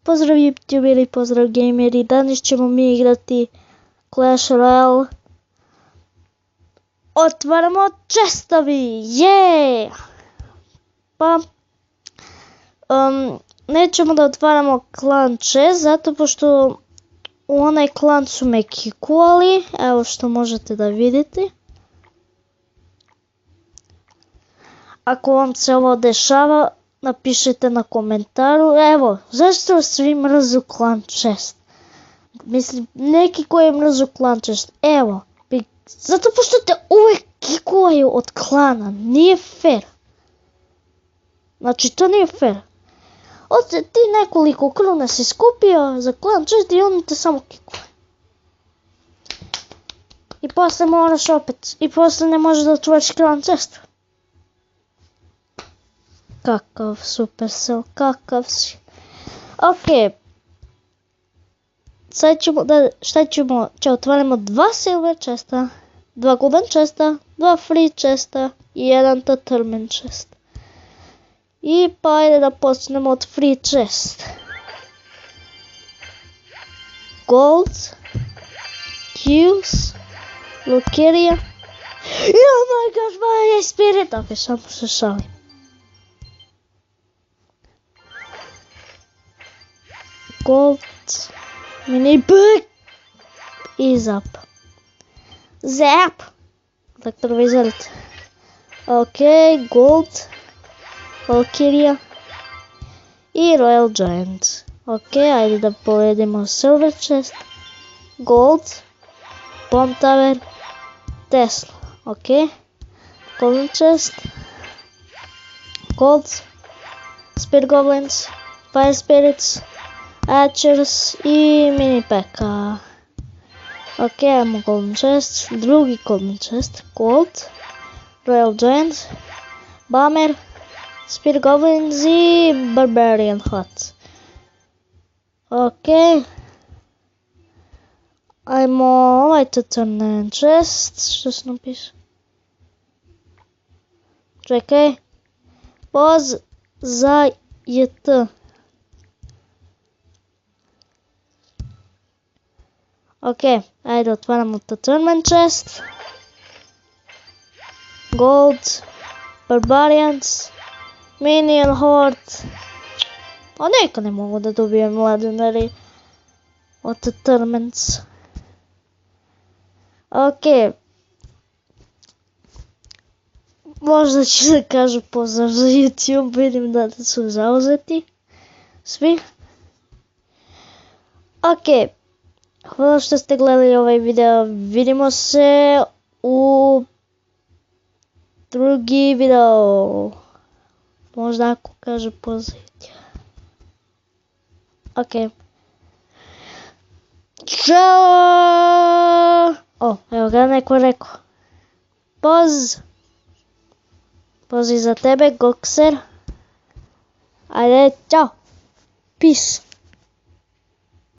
Pozdrav youtuberi, pozdrav gameri, danas ćemo mi igrati Clash Royale. Otvaramo chestovi, yeah! Pa, nećemo da otvaramo klan chest, zato pošto u onaj klan su me kikovali, evo što možete da vidite. Ako vam se ovo dešava, napišite na komentaru, evo, zašto svi mrzu klan chest? Mislim, neki koji mrzu klan chest, evo, zato pošto te uvek kikovaju od klana, nije fair. Znači, to nije fair. Ovdje ti nekoliko kruna si skupio za klan chest i oni te samo kikuju. I posle moraš opet, i posle ne možeš da otvoriš klan chest. Kakav Supercell, kakav si. Ok. Sad ćemo da, šta ćemo? Otvaramo 2 silver chesta, 2 golden chesta, 2 free chesta i 1 tournament chest. I pa ajde da počnemo od free chest. Gold, Qs, Lucaria. Oh my gosh, my spirit. Ok, samo se šalim. Gold, mini bug i zap. Zap! Tak treba izvediti. Ok, gold, Valkyria i Royal Giant. Ok, ajde da povedemo silver chest, gold, bomb tower, Tesla. Ok, golden chest, gold, spear goblins, fire spirits, Archers i mini peka. Ok, imamo golden chest, drugi golden chest, gold, Royal Giant, Bomber, Spear Goblins i Barbarian Hut. Ok, ajmo ovaj tournament chest, što se napiše? Čekaj, poz za JT. Ok, ajde otvaramo tournament chest. Gold, Barbarians, Minion Horde. A neka ne mogu da dobijem legendary od tournaments. Ok. Možda će da kažu pozdrav za YouTube, vidim da su zauzeti svi. Ok. Hvala što ste gledali ovaj video, vidimo se u drugi video. Možda ako kaže pozdrav. Ok. Ćao! O, evo ga neko rekao. Poz i za tebe, Gokser. Ajde, čao. Peace.